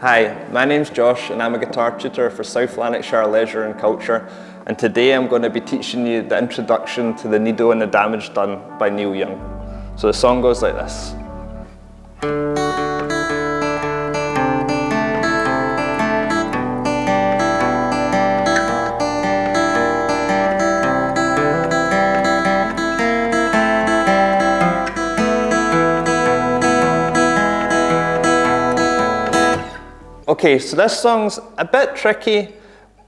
Hi, my name's Josh and I'm a guitar tutor for South Lanarkshire Leisure and Culture, and today I'm going to be teaching you the introduction to the Needle and the Damage Done by Neil Young. So the song goes like this. Okay, so this song's a bit tricky,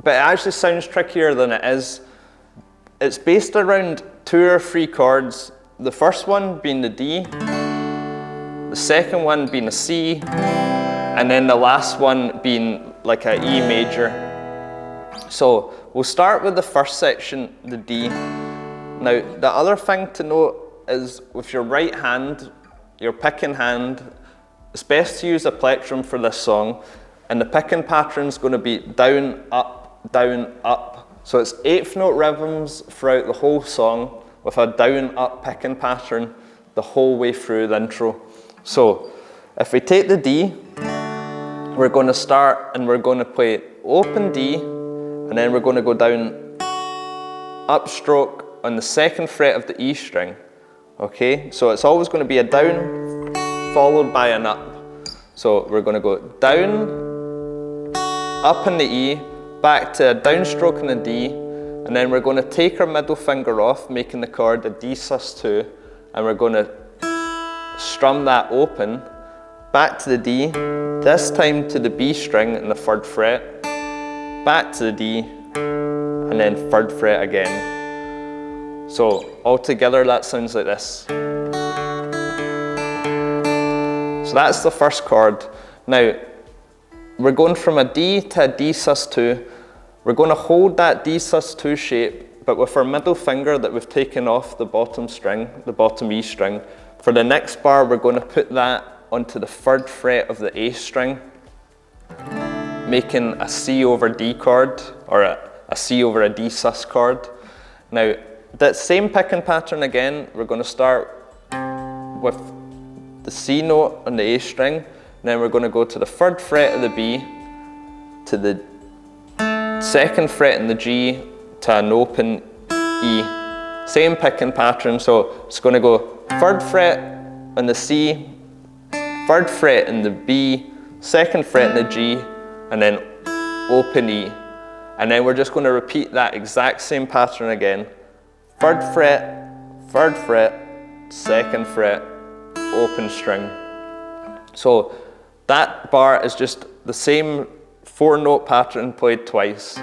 but it actually sounds trickier than it is. It's based around 2 or 3 chords, the first one being the D, the second one being a C, and then the last one being like a E major. So we'll start with the first section, the D. Now, the other thing to note is with your right hand, your picking hand, it's best to use a plectrum for this song. And the picking pattern's going to be down, up. So it's 8th note rhythms throughout the whole song with a down, up picking pattern the whole way through the intro. So if we take the D, we're going to start and we're going to play open D, and then we're going to go down upstroke on the 2nd fret of the E string. Okay, so it's always going to be a down followed by an up. So we're going to go down, up in the E, back to a downstroke in the D, and then we're going to take our middle finger off, making the chord a D sus2, and we're going to strum that open, back to the D, this time to the B string in the 3rd fret, back to the D, and then 3rd fret again. So altogether that sounds like this. So that's the first chord. Now, we're going from a D to a D sus2. We're going to hold that D sus2 shape, but with our middle finger that we've taken off the bottom string, the bottom E string. For the next bar, we're going to put that onto the 3rd fret of the A string, making a C over D chord, or a C over a D sus chord. Now, that same picking pattern again, we're going to start with the C note on the A string, and then we're going to go to the 3rd fret of the B, to the 2nd fret in the G, to an open E. Same picking pattern, so it's going to go 3rd fret on the C, 3rd fret in the B, 2nd fret in the G, and then open E. And then we're just going to repeat that exact same pattern again. 3rd fret, 3rd fret, 2nd fret, open string. So that bar is just the same 4-note pattern played twice.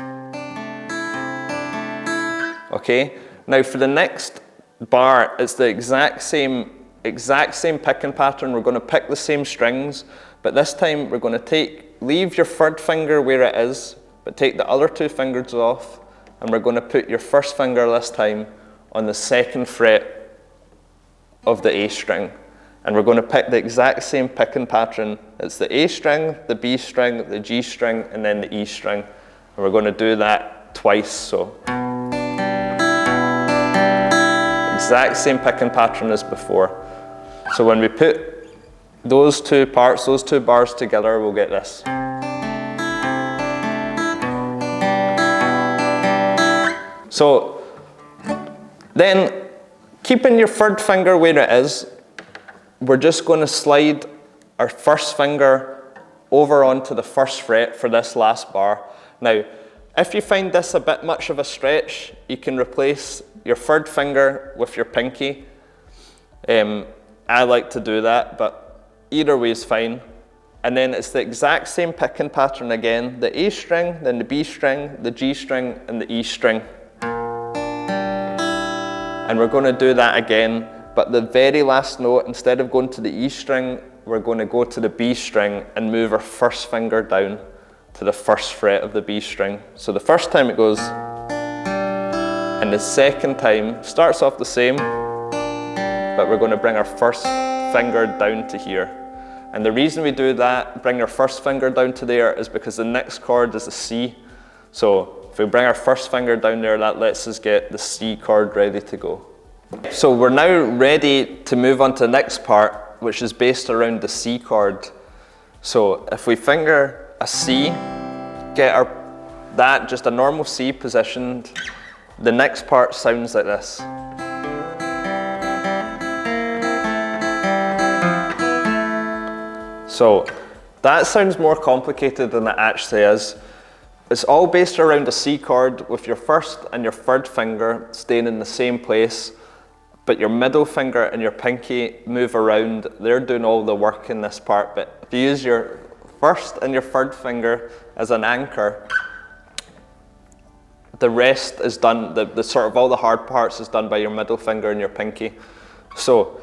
Okay, now for the next bar, it's the exact same picking pattern. We're going to pick the same strings, but this time we're going to leave your 3rd finger where it is, but take the other 2 fingers off, and we're going to put your 1st finger this time on the 2nd fret of the A string. And we're going to pick the exact same picking pattern. It's the A string, the B string, the G string, and then the E string. And we're going to do that twice, so. Exact same picking pattern as before. So when we put those 2 parts, those 2 bars together, we'll get this. So then, keeping your 3rd finger where it is, we're just going to slide our 1st finger over onto the 1st fret for this last bar. Now, if you find this a bit much of a stretch, you can replace your 3rd finger with your pinky. I like to do that, but either way is fine. And then it's the exact same picking pattern again, the A string, then the B string, the G string, and the E string. And we're going to do that again. But the very last note, instead of going to the E string, we're going to go to the B string and move our 1st finger down to the 1st fret of the B string. So the first time it goes, and the second time starts off the same, but we're going to bring our 1st finger down to here. And the reason we do that, bring our 1st finger down to there, is because the next chord is a C. So if we bring our 1st finger down there, that lets us get the C chord ready to go. So we're now ready to move on to the next part, which is based around the C chord. So if we finger a C, get that just a normal C positioned, the next part sounds like this. So that sounds more complicated than it actually is. It's all based around a C chord with your first and your third finger staying in the same place, but your middle finger and your pinky move around. They're doing all the work in this part, but if you use your first and your third finger as an anchor, the rest is done, the sort of all the hard parts is done by your middle finger and your pinky. So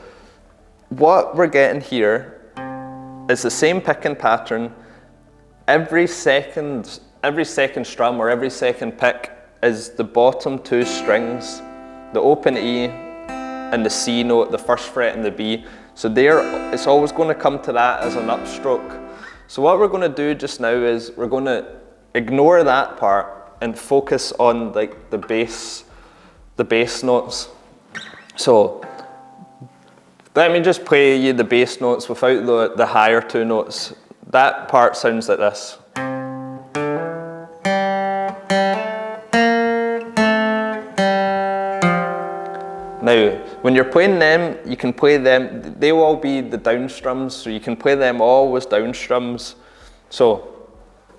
what we're getting here is the same picking pattern. Every second strum or every second pick is the bottom two strings, the open E and the C note, the first fret and the B. So it's always going to come to that as an upstroke. So what we're going to do just now is we're going to ignore that part and focus on like the bass notes. So let me just play you the bass notes without the higher two notes. That part sounds like this. Now, when you're playing them, you can play them, they will all be the down strums, so you can play them all as down strums. So,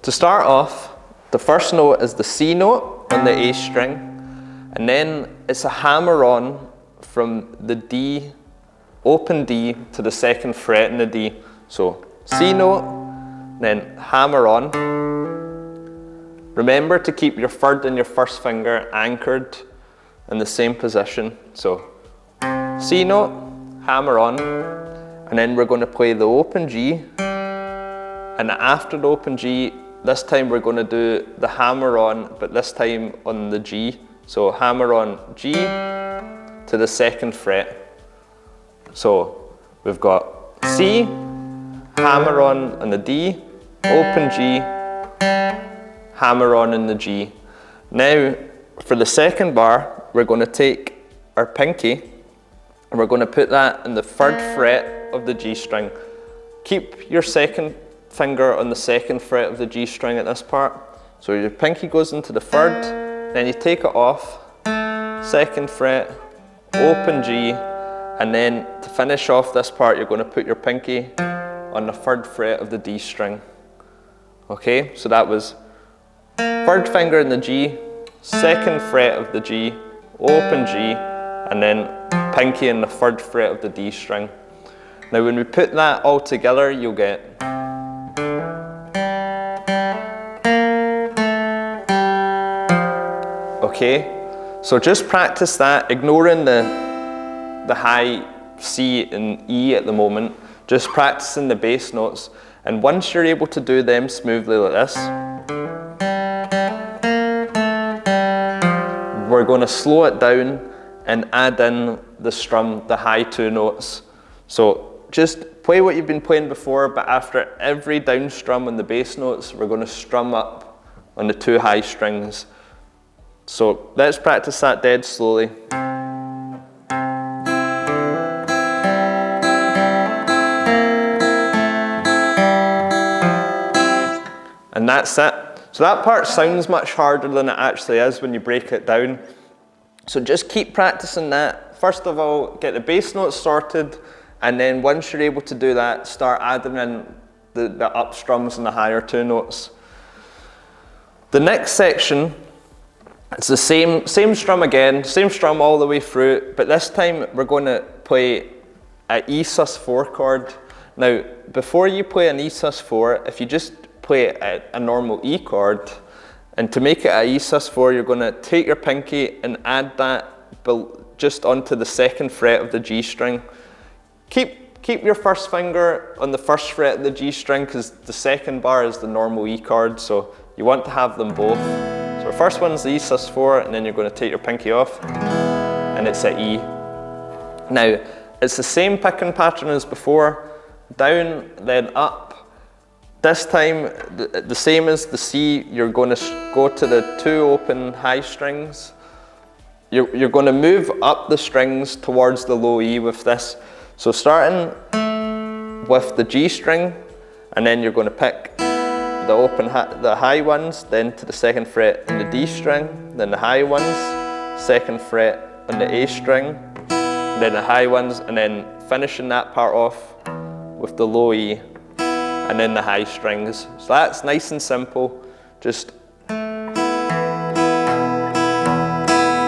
to start off, the first note is the C note on the A string, and then it's a hammer on from the D, open D, to the second fret in the D. So, C note, then hammer on. Remember to keep your third and your first finger anchored in the same position. So C note, hammer on, and then we're going to play the open G, and after the open G, this time we're going to do the hammer on, but this time on the G. So hammer on G to the second fret. So we've got C, hammer on the D, open G, hammer on in the G. Now for the second bar, we're going to take our pinky and we're going to put that in the third fret of the G string. Keep your second finger on the second fret of the G string at this part. So your pinky goes into the third, then you take it off, second fret, open G, and then to finish off this part, you're going to put your pinky on the third fret of the D string. Okay, so that was third finger in the G, second fret of the G, open G, and then pinky in the third fret of the D string. Now when we put that all together, you'll get okay, so just practice that, ignoring the high C and E at the moment, just practicing the bass notes, and once you're able to do them smoothly like this, we're going to slow it down and add in the strum, the high two notes. So just play what you've been playing before, but after every down strum on the bass notes, we're going to strum up on the two high strings. So let's practice that dead slowly. And that's it. So that part sounds much harder than it actually is when you break it down. So just keep practicing that. First of all, get the bass notes sorted, and then once you're able to do that, start adding in the up strums and the higher two notes. The next section, it's the same strum again, same strum all the way through, but this time we're going to play an E sus4 chord. Now, before you play an E sus4, if you just play a normal E chord, and to make it a E sus4, you're going to take your pinky and add that just onto the second fret of the G string. Keep your first finger on the first fret of the G string, because the second bar is the normal E chord, so you want to have them both. So the first one's the E sus4, and then you're going to take your pinky off, and it's an E. Now, it's the same picking pattern as before, down, then up. This time, the same as the C, you're going to go to the two open high strings. You're going to move up the strings towards the low E with this. So starting with the G string, and then you're going to pick the high ones, then to the 2nd fret on the D string, then the high ones, 2nd fret on the A string, then the high ones, and then finishing that part off with the low E, and then the high strings. So that's nice and simple. Just we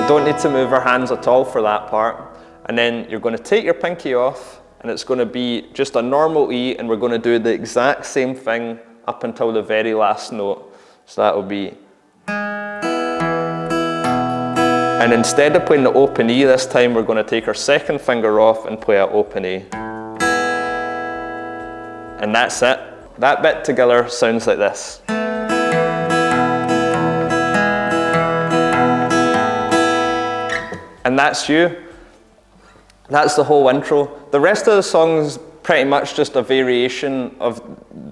don't need to move our hands at all for that part. And then you're going to take your pinky off, and it's going to be just a normal E, and we're going to do the exact same thing up until the very last note. So that will be. And instead of playing the open E this time, we're going to take our 2nd finger off and play an open A. And that's it. That bit together sounds like this. And that's you. That's the whole intro. The rest of the song is pretty much just a variation of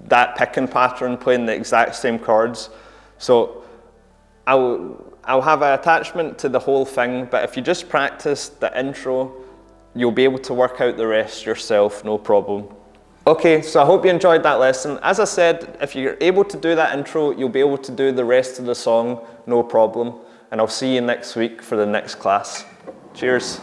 that picking pattern, playing the exact same chords. So I'll have an attachment to the whole thing, but if you just practice the intro, you'll be able to work out the rest yourself, no problem. Okay, so I hope you enjoyed that lesson. As I said, if you're able to do that intro, you'll be able to do the rest of the song, no problem. And I'll see you next week for the next class. Cheers.